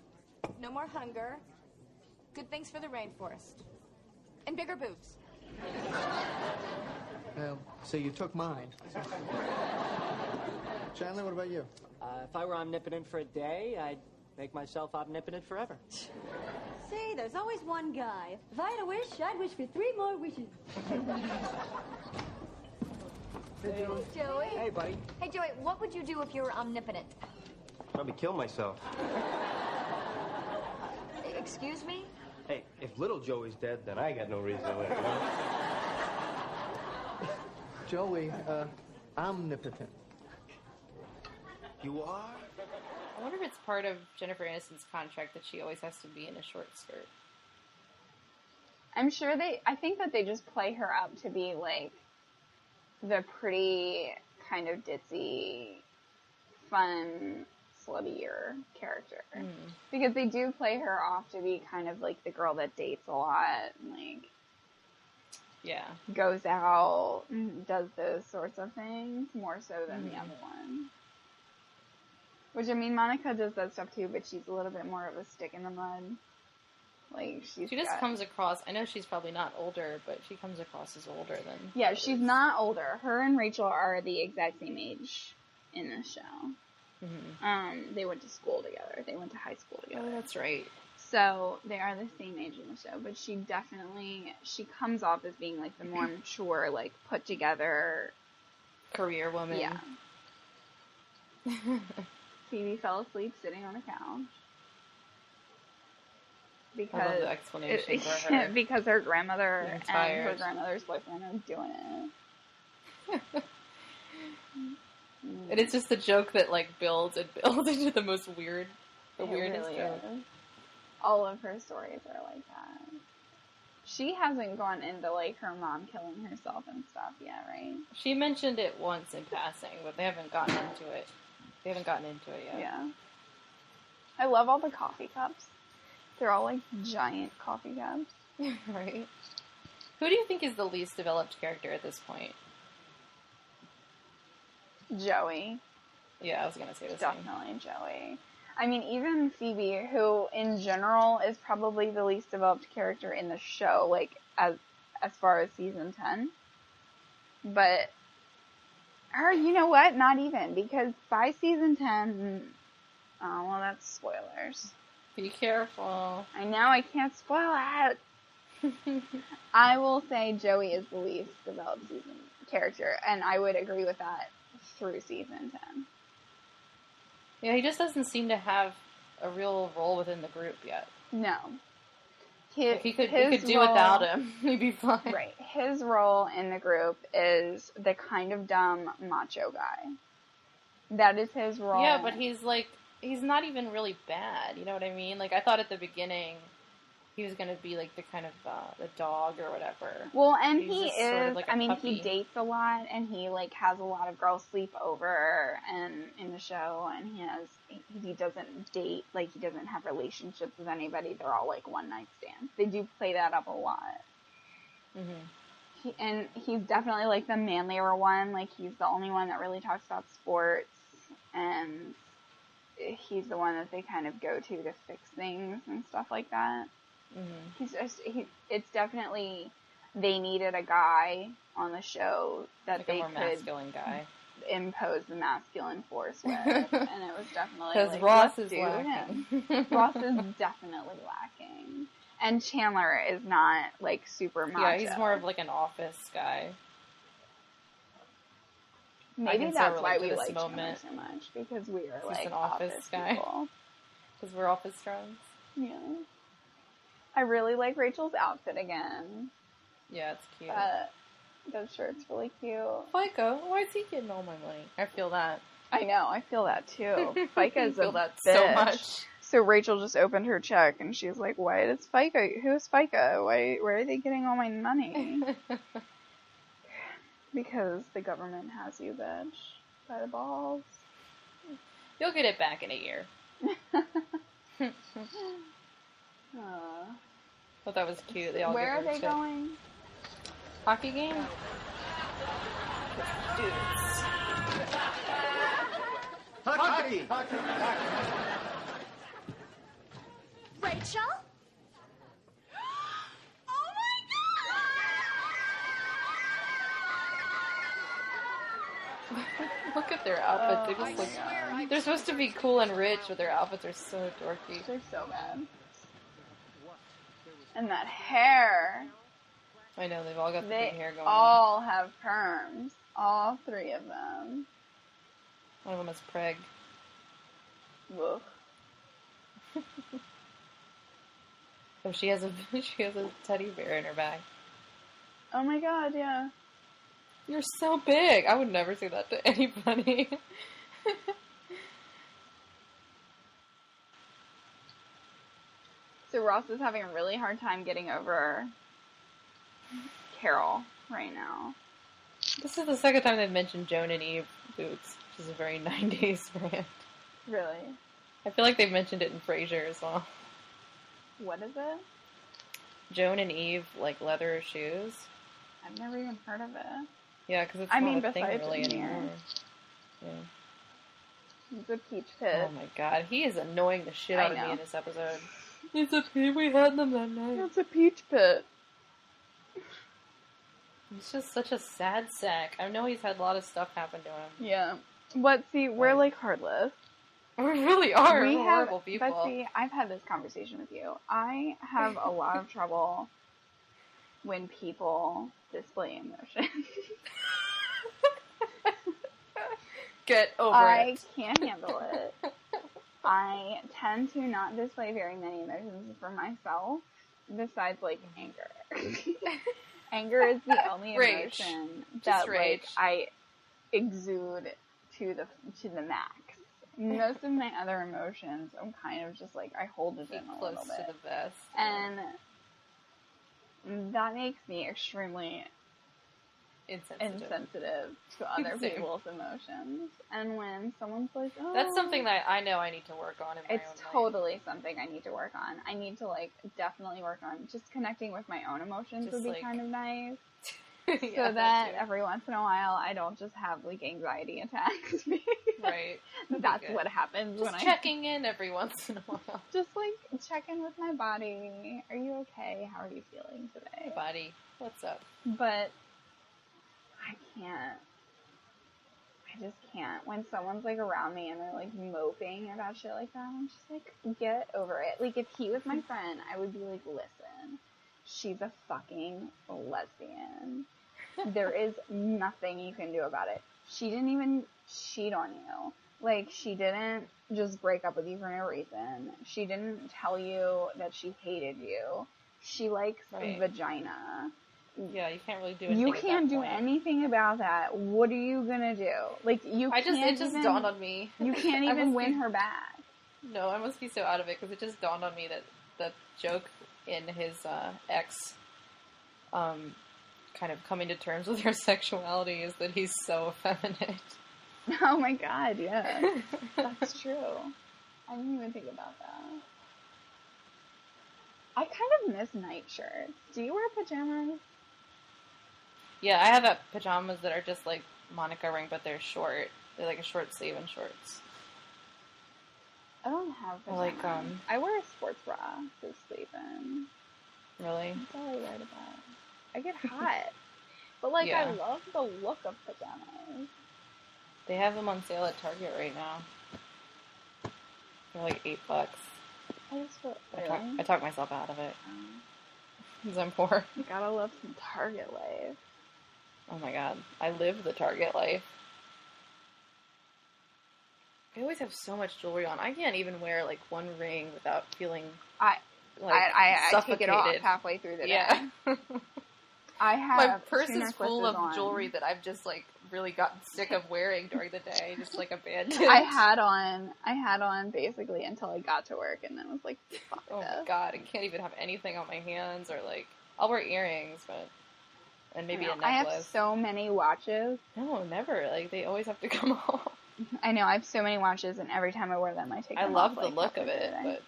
no more hunger, good things for the rainforest, and bigger boobs.
Well, so you took mine. Chandler, what about you?
If I were omnipotent for a day, I'd make myself omnipotent forever.
See, there's always one guy. If I had a wish, I'd wish for 3 more wishes.
Hey, Joey.
Hey, buddy.
Hey, Joey, what would you do if you were omnipotent?
Probably kill myself.
Excuse me?
Hey, if little Joey's dead, then I got no reason to live. You know?
Joey, omnipotent.
You are?
I wonder if it's part of Jennifer Aniston's contract that she always has to be in a short skirt.
I'm sure I think that they just play her up to be like the pretty kind of ditzy, fun, sluttier character. Because they do play her off to be kind of like the girl that dates a lot and like
Yeah.
goes out and does those sorts of things more so than the other one. Which, I mean, Monica does that stuff too, but she's a little bit more of a stick in the mud. Like,
She just comes across, I know she's probably not older, but she comes across as older than...
Yeah,
others.
she's not older. Her and Rachel are the exact same age in this show. They went to school together. They went to high school together.
Oh, that's right.
So they are the same age in the show, but she comes off as being like the more mature, like put together
Career woman.
Yeah. Phoebe fell asleep sitting on a couch. Because
I love the explanation for her.
because her grandmother
Being
and
tired.
her grandmother's boyfriend are doing it.
And it's just a joke that, like, builds and builds into the most weird, the
It
weirdest
really
joke.
is. All of her stories are like that. She hasn't gone into, like, her mom killing herself and stuff yet, right?
She mentioned it once in passing, but they haven't gotten into it. They haven't gotten into it yet.
Yeah. I love all the coffee cups. They're all like giant coffee cups.
Right. Who do you think is the least developed character at this point?
Joey.
Yeah, I was gonna say the same.
Definitely Joey. I mean, even Phoebe, who in general is probably the least developed character in the show, like as far as season 10. But her, you know what? Not even, because by season 10, oh well, that's spoilers.
Be careful.
I know I can't spoil it. I will say Joey is the least developed season character, and I would agree with that through season 10.
Yeah, he just doesn't seem to have a real role within the group yet.
No.
He could do without him. He'd be fine.
Right. His role in the group is the kind of dumb macho guy. That is his role.
Yeah, but he's not even really bad. You know what I mean? Like, I thought at the beginning he was going to be like the kind of the dog or whatever.
Well, and he is,
sort of like a puppy.
he dates a lot, and he like has a lot of girls sleep over and in the show, and he doesn't date, like he doesn't have relationships with anybody. They're all like one night stands. They do play that up a lot. And he's definitely like the manlier one. Like he's the only one that really talks about sports, and he's the one that they kind of go to fix things and stuff like that. It's definitely, they needed a guy on the show that
like
they
a more
could
masculine guy
impose the masculine force with, and it was definitely
because
like,
Ross is lacking.
Ross is definitely lacking, and Chandler is not like super macho.
Yeah, he's more of like an office guy.
Maybe that's why we like Chandler so much, because we are like
an office guy. Because we're office friends.
Yeah. I really like Rachel's outfit again.
Yeah, it's cute.
That shirt's really cute.
FICA, why is he getting all my money? I feel that.
I know, I feel that too. FICA is
I feel
a
that
bitch.
so much.
So Rachel just opened her check and she's like, "Why does FICA? Who's FICA? Where are they getting all my money?" Because the government has you, bitch, by the balls.
You'll get it back in a year. Thought that was cute. They all
Where are they going?
Hockey game?
Dudes. Hockey!
Rachel?
Look at their outfits. They just look. They're supposed to be cool and rich, but their outfits are so dorky.
They're so bad. And that hair.
I know, they've all got the big hair going
They all have perms. All three of them.
One of them is Preg.
Woof.
Oh, she has a teddy bear in her bag.
Oh my god, yeah.
You're so big. I would never say that to anybody.
So Ross is having a really hard time getting over Carol right now.
This is the second time they've mentioned Joan and Eve boots, which is a very 90s brand.
Really?
I feel like they've mentioned it in Frasier as well.
What is it?
Joan and Eve, like leather shoes.
I've never even heard of it.
Yeah, because it's not a thing really
here.
anymore. Yeah.
It's a peach pit.
Oh my god, he is annoying the shit out of me in this episode.
It's a peach. We had them that night. It's a peach pit.
He's just such a sad sack. I know he's had a lot of stuff happen to him.
Yeah. But see, we're like heartless.
We really are.
We're
horrible people.
But see, I've had this conversation with you. I have a lot of trouble when people display emotion.
Get over it.
I can't handle it. I tend to not display very many emotions for myself, besides like anger. Anger is the only emotion that like I exude to the max. Most of my other emotions, I'm kind of just like I hold it in a little bit.
Close to the vest.
And that makes me extremely insensitive to other people's emotions. And when someone's like, oh...
That's something that I know I need to work on in my own life.
It's totally something I need to work on. I need to, like, definitely work on just connecting with my own emotions would be like, kind of nice. Yeah, so that every once in a while I don't just have, like, anxiety attacks.
Right.
That's what happens
just
when
checking in every once in a while.
Just, like, check in with my body. Are you okay? How are you feeling today?
Hey, buddy. What's up?
But I can't. I just can't. When someone's, like, around me and they're, like, moping about shit like that, I'm just like, get over it. Like, if he was my friend, I would be like, listen, she's a fucking lesbian. There is nothing you can do about it. She didn't even cheat on you. Like, she didn't just break up with you for no reason. She didn't tell you that she hated you. She likes vagina.
Yeah, you can't really do anything.
You can't do anything about that. What are you gonna do? Like, it just
dawned on me.
You can't even win her back.
No, I must be so out of it, because it just dawned on me that the joke in his ex kind of coming to terms with her sexuality is that he's so effeminate.
Oh my god, yeah. That's true. I didn't even think about that. I kind of miss night shirts. Do you wear pajamas?
Yeah, I have pajamas that are just like Monica ring, but they're short. They're like a short sleeve and shorts.
I don't have pajamas. Like, I wear a sports bra to sleep in.
Really?
That's all I worry about. I get hot. But, like, I love the look of pajamas.
They have them on sale at Target right now. They're like $8. I talk myself out of it. Because I'm poor.
You gotta love some Target life.
Oh my god. I live the Target life. I always have so much jewelry on. I can't even wear, like, one ring without feeling,
I
suffocated.
Take it off halfway through the day.
Yeah.
My
purse is full of jewelry that I've just, like, really gotten sick of wearing during the day. Just, like, abandoned.
I had on basically until I got to work, and then was like, fuck
this.
My
god, I can't even have anything on my hands, or, like, I'll wear earrings, and maybe a necklace.
I have so many watches.
No, never. Like, they always have to come off.
I know, I have so many watches, and every time I wear them, I take them off.
I love the look of it, but...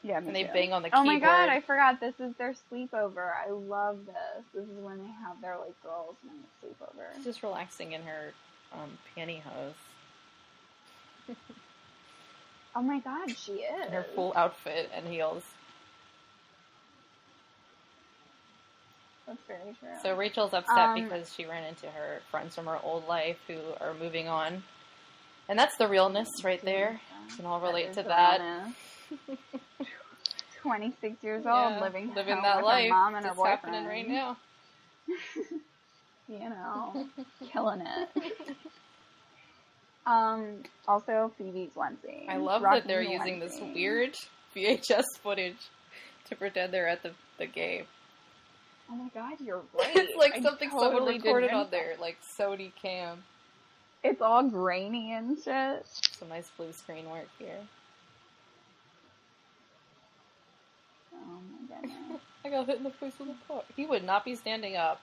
Yeah,
and they bang on the keyboard.
Oh my god, I forgot. This is their sleepover. I love this. This is when they have their, like, girls' night sleepover.
She's just relaxing in her pantyhose.
Oh my god, she is.
In her full outfit and heels.
That's very true.
So Rachel's upset because she ran into her friends from her old life who are moving on. And that's the realness right there. You can all relate to that.
26 years old, living
that
with
life.
Her mom and her
it's
boyfriend.
Happening right now.
You know, killing it. Also, Phoebe's onesie.
I love that they're using this weird VHS footage to pretend they're at the game.
Oh my god, you're right.
It's like something someone recorded on their, like, Sony cam.
It's all grainy and shit.
Some nice blue screen work here.
Oh my goodness.
I got hit in the face with a car. He would not be standing up.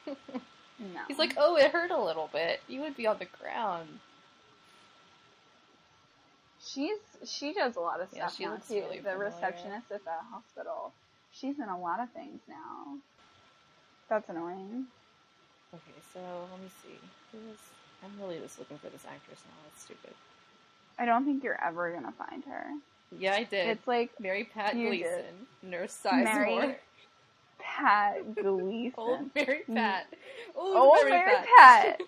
No.
He's like, oh, it hurt a little bit. You would be on the ground.
She does a lot of stuff
she
now,
looks
too.
really
the
familiar.
Receptionist at the hospital. She's in a lot of things now. That's annoying.
Okay, so let me see. I'm really just looking for this actress now. That's stupid.
I don't think you're ever gonna find her.
Yeah, I did.
It's like
Mary Pat Gleason, Nurse Sizemore.
Mary Pat Gleason.
Old Mary Pat.
Old Mary Pat.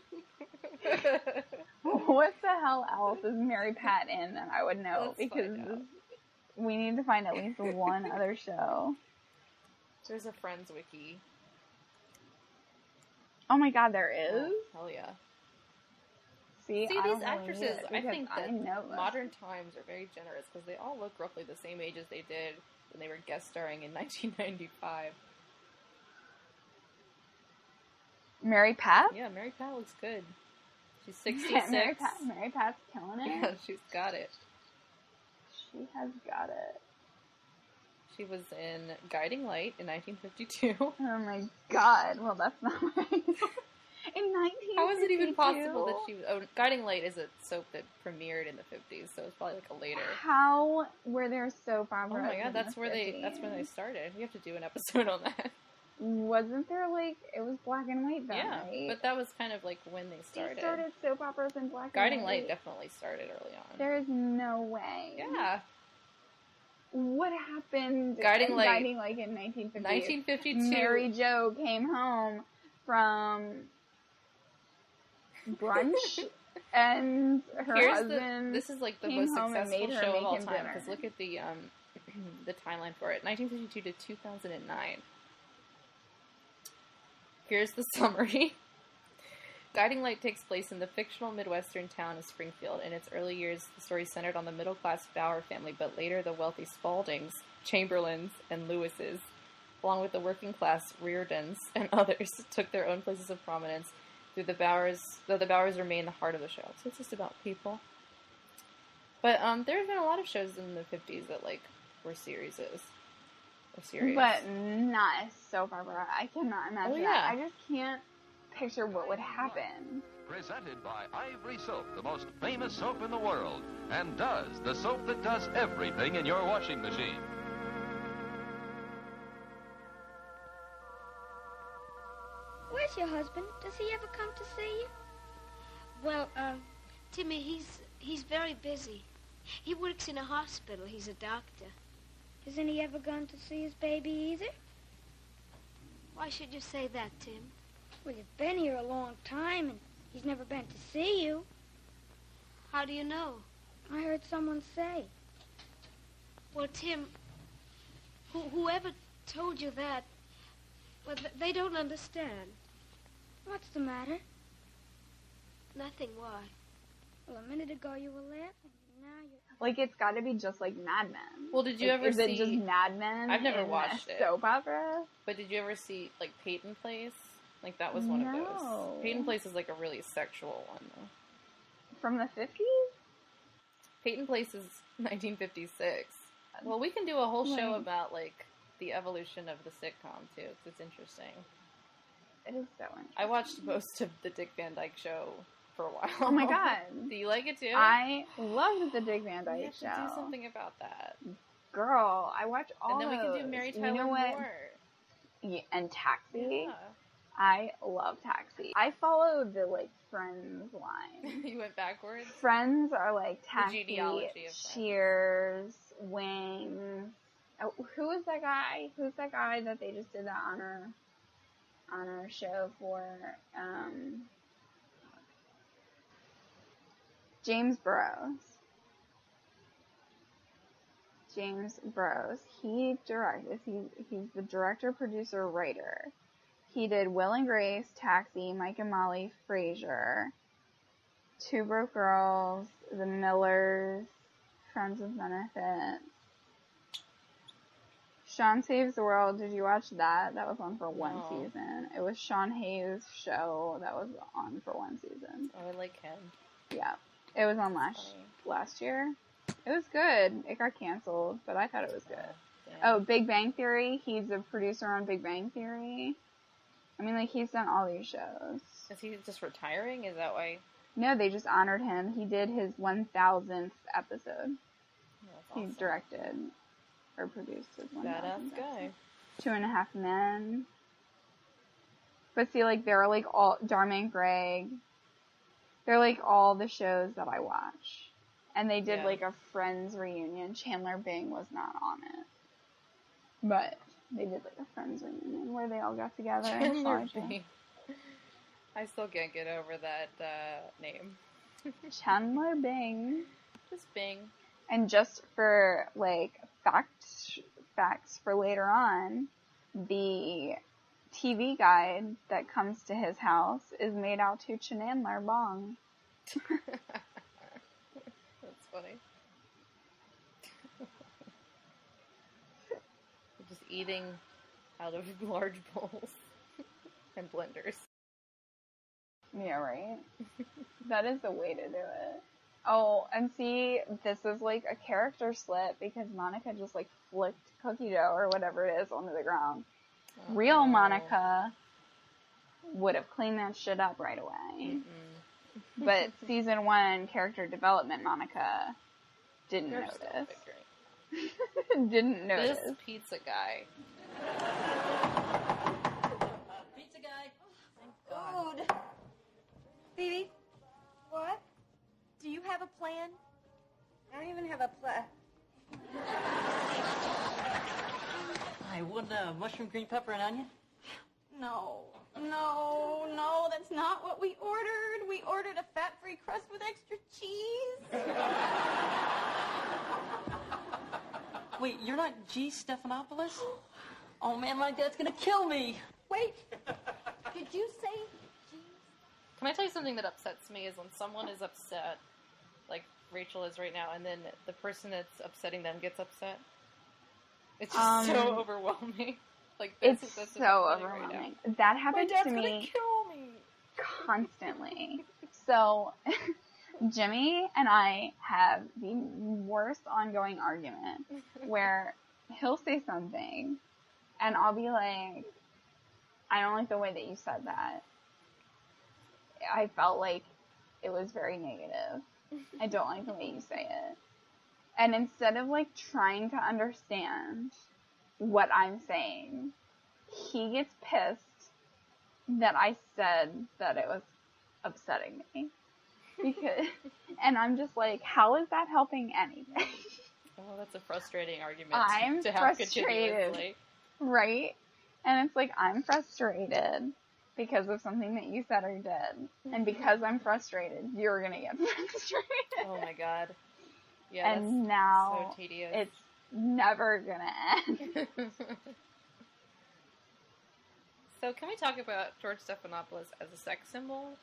What the hell else is Mary Pat in that I would know? Because we need to find at least one other show.
There's a Friends wiki.
Oh my god, there is?
Oh, hell yeah.
See
these actresses, I think that
know
modern times are very generous because they all look roughly the same age as they did when they were guest starring in 1995.
Mary Pat?
Yeah, Mary Pat looks good. She's 66.
Mary Pat's killing it.
Yeah, she's got it.
She has got it.
She was in Guiding Light in 1952.
Oh my god. Well, that's not right. In 1952?
How is it even possible that she was... Oh, Guiding Light is a soap that premiered in the 50s, so it's probably like a later...
How were there soap operas?
Oh my god, that's where they started. We have to do an episode on that.
Wasn't there, like, it was black and white then, right?
But that was kind of like when they started.
They started soap operas in black and white.
Guiding Light definitely started early on.
There is no way.
Yeah.
What happened
Guiding Light
in 1950?
1952.
Mary Jo came home from brunch and her husband
this is like the
came
most
home and
successful
made her
show of
make
all
him
time,
dinner.
because look at the the timeline for it. 1952 to 2009. Here's the summary. Guiding Light takes place in the fictional Midwestern town of Springfield. In its early years, the story centered on the middle-class Bauer family, but later the wealthy Spauldings, Chamberlains, and Lewises, along with the working-class Reardons and others, took their own places of prominence through the Bowers, though the Bowers remain the heart of the show. So it's just about people. But there have been a lot of shows in the 50s that, like, were series.
But not a soap opera. I cannot imagine that. I just can't picture what would happen.
Presented by Ivory Soap, the most famous soap in the world, and does the soap that does everything in your washing machine.
Where's your husband? Does he ever come to see you?
Well, Timmy, he's very busy. He works in a hospital. He's a doctor.
Isn't he ever gone to see his baby either?
Why should you say that, Tim?
Well, you've been here a long time, and he's never been to see you.
How do you know?
I heard someone say.
Well, Tim, whoever told you that, well, they don't understand.
What's the matter?
Nothing. Why?
Well, a minute ago you were laughing. Now you're...
Like, it's got to be just like Mad Men.
Well, did you ever see...
Is it just Mad Men?
I've never watched it.
Soap opera?
But did you ever see, like, Peyton Place? Like, that was one of those. Peyton Place is, like, a really sexual one, though.
From the 50s?
Peyton Place is 1956. Well, we can do a whole show about, like, the evolution of the sitcom, too, because it's interesting.
It is so interesting.
I watched most of the Dick Van Dyke Show for a while.
Oh my god.
Do you like it, too?
I loved the Dick Van Dyke Show.
You have to do something about that.
Girl, I watch all
those. And then we can do Mary Tyler Moore.
Yeah, and Taxi.
Yeah.
I love Taxi. I follow the, like, Friends line.
You went backwards?
Friends are, like, Taxi,
the genealogy of
Cheers, Wings. Oh, who is that guy? Who's that guy that they just did that on our show for? James Burrows. James Burrows. He directed. He's the director, producer, writer. He did Will and Grace, Taxi, Mike and Molly, Frasier, Two Broke Girls, The Millers, Friends with Benefits. Sean Saves the World. Did you watch that? That was on for one season. It was Sean Hayes' show that was on for one season.
Oh, I like him.
Yeah. It was on last year. It was good. It got canceled, but I thought it was good. Oh, Big Bang Theory. He's a producer on Big Bang Theory. I mean, like, he's done all these shows.
Is he just retiring? Is that why?
No, they just honored him. He did his 1000th episode. He directed or produced his 1000th
Badass guy.
2.5 Men. But see, like, they're like all Dharma and Greg. They're like all the shows that I watch. And they did like a Friends reunion. Chandler Bing was not on it. But they did like a Friends reunion where they all got together.
Chandler Bing. I still can't get over that name.
Chandler Bing.
Just Bing.
And just for like facts for later on, the TV guide that comes to his house is made out to Chandler Bong.
That's funny. Just eating out of large bowls and blenders.
Yeah, right? That is the way to do it. Oh, and see, this is like a character slip because Monica just like flicked cookie dough or whatever it is onto the ground.
Oh.
Real Monica would have cleaned that shit up right away. But season 1 character development Monica didn't notice. Didn't notice.
This pizza guy.
Pizza guy. Food. Phoebe. What? Do you have a plan? I don't even have a plan.
I would mushroom, green pepper, and onion.
No, that's not what we ordered. We ordered a fat-free crust with extra cheese.
Wait, you're not G. Stephanopoulos? Oh, man, my dad's gonna kill me.
Wait, did you say cheese?
Can I tell you something that upsets me is when someone is upset, like Rachel is right now, and then the person that's upsetting them gets upset? It's just so overwhelming. Like,
it's so overwhelming.
Right
that happens to me
gonna kill me
constantly. So, Jimmy and I have the worst ongoing argument where he'll say something, and I'll be like, I don't like the way that you said that. I felt like it was very negative. I don't like the way you say it. And instead of like trying to understand what I'm saying, he gets pissed that I said that it was upsetting me. Because, and I'm just like, how is that helping anything?
Oh, that's a frustrating argument
I'm
to have
frustrated,
continuously.
Right? And it's like, I'm frustrated because of something that you said or did. And because I'm frustrated, you're gonna get frustrated.
Oh my god. Yeah,
and now
so tedious.
it's never gonna end.
So can we talk about George Stephanopoulos as a sex symbol?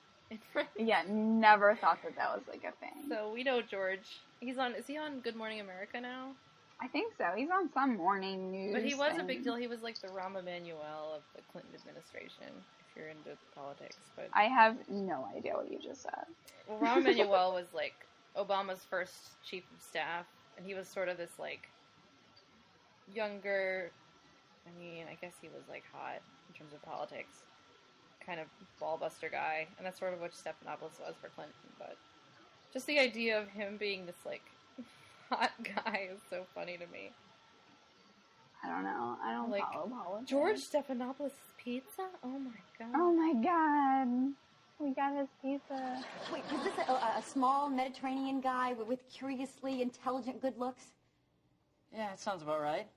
Yeah, never thought that was like a thing.
So we know George. Is he on Good Morning America now?
I think so. He's on some morning news.
But he was
thing.
a big deal. He was like the Rahm Emanuel of the Clinton administration, if you're into politics. But
I have no idea what you just said.
Well, Rahm Emanuel was like Obama's first chief of staff, and he was sort of this like younger, I mean, I guess he was like hot in terms of politics, kind of ball-buster guy, and that's sort of what Stephanopoulos was for Clinton, but just the idea of him being this like hot guy is so funny to me.
I don't know. I don't follow politics.
George Stephanopoulos' pizza? Oh my god.
Oh my god. We got his pizza.
Wait, is this a small Mediterranean guy with curiously intelligent good looks?
Yeah, that sounds about right.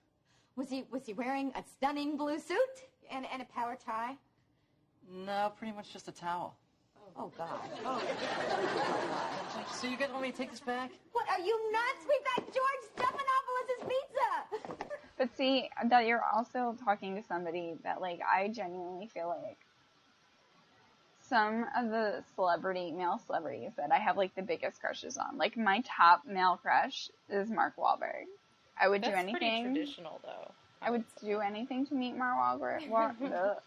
Was he wearing a stunning blue suit and a power tie?
No, pretty much just a towel.
Oh God.
Oh. So you guys want me to take this back?
What, are you nuts? We got George Stephanopoulos' pizza!
But see, that you're also talking to somebody that, like, I genuinely feel like some of the male celebrities that I have, like, the biggest crushes on. Like, my top male crush is Mark Wahlberg. I would do anything.
That's pretty traditional, though.
I would do anything to meet Mark Wahlberg.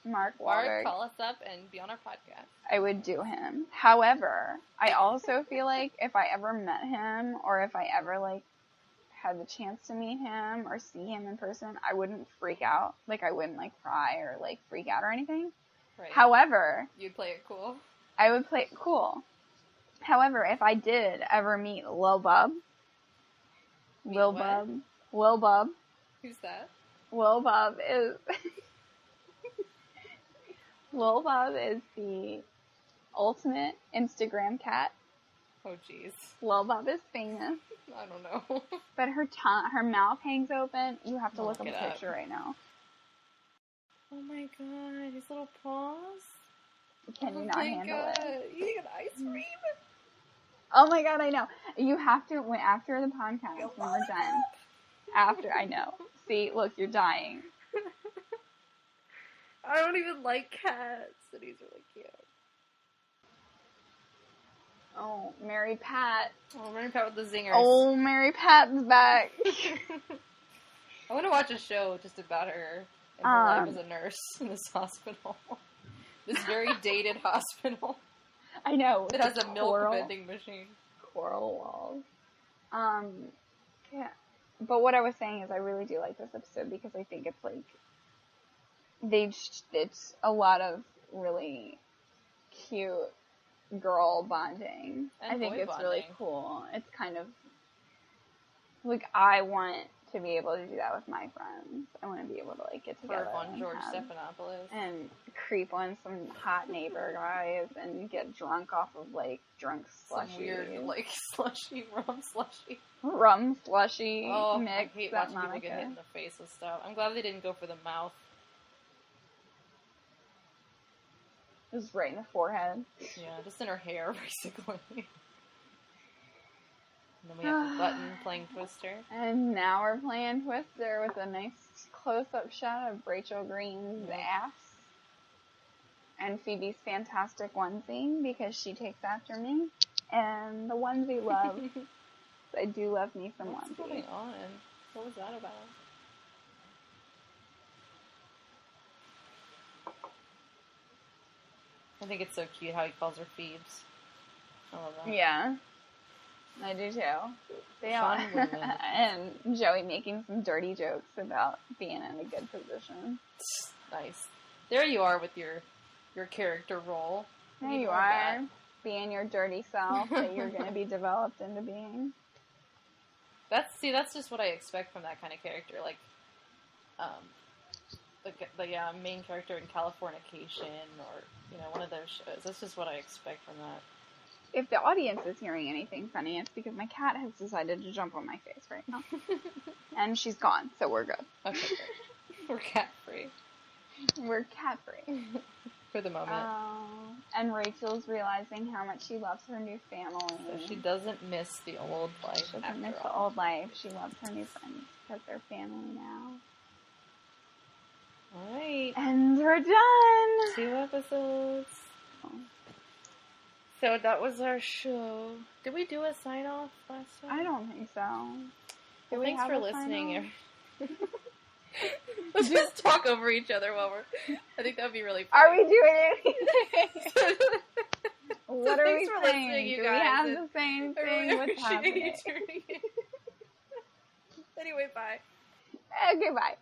Mark, call us up and be on our podcast.
I would do him. However, I also feel like if I ever met him, or if I ever, like, had the chance to meet him or see him in person, I wouldn't freak out. Like, I wouldn't, like, cry or, like, freak out or anything.
Right.
However,
you'd play it cool.
I would play it cool. However, if I did ever meet Lil Bub. Lil Bub.
Who's that?
Lil Bub is Lil Bub is the ultimate Instagram cat.
Oh jeez.
Lil Bub is famous.
I don't know.
But her mouth hangs open. You have to look at the picture right now.
Oh my god, his little paws.
Can you not handle it?
Eating an ice cream.
Oh my god, I know. You have to, after the podcast, when we're done. After, I know. See, look, you're dying.
I don't even like cats, and he's really cute.
Oh, Mary Pat.
Oh, Mary Pat with the zingers.
Oh, Mary Pat's back.
I want to watch a show just about her and her life as a nurse in this hospital. This very dated hospital.
I know.
It has a milk vending machine.
coral walls. Yeah. But what I was saying is I really do like this episode because I think it's like it's a lot of really cute girl bonding.
And
I think
boy
it's
bonding.
really cool. It's kind of like I want to be able to do that with my friends. I want to be able to like get together
Fun
and
George
have-
Stephanopoulos.
and creep on some hot neighbor guys and get drunk off of like drunk
Some
slushy,
weird, like, slushy, rum slushy.
rum slushy
Oh,
mix
I hate
that
watching people get hit in the face with stuff. I'm glad they didn't go for the mouth.
It was right in the forehead.
Yeah, just in her hair, basically. And then we have the button playing Twister.
And now we're playing Twister with a nice close-up shot of Rachel Green's ass. And Phoebe's fantastic onesie because she takes after me. And the onesie love. I do love me some
What's
onesie.
going on? What was that about? I think it's so cute how he calls her Phoebes. I love that.
Yeah. I do too. They all,
Fun women.
and Joey making some dirty jokes about being in a good position.
Nice. There you are with your character role.
There
need
you
more of
are,
that.
being your dirty self that you're going to be developed into being.
That's just what I expect from that kind of character. Like, the main character in Californication or one of those shows. That's just what I expect from that.
If the audience is hearing anything funny, it's because my cat has decided to jump on my face right now. And she's gone, so we're good.
Okay, great. We're cat free.
We're cat free.
For the moment.
And Rachel's realizing how much she loves her new family.
So she doesn't miss the old life.
She doesn't miss the old life. She loves her new friends because they're family now.
Alright.
And we're done!
2 episodes. So that was our show. Did we do a sign off last time?
I don't think so.
Well,
we
thanks
have
for
a
listening.
sign-off?
Let's just talk over each other while we're. I think that would be really fun.
Are we doing anything? What are we
thanks for
saying?
listening, you
Do we
guys,
have
and
the same
I really
thing? What's
appreciate you
happening?
tuning in. Anyway, bye.
Okay, bye.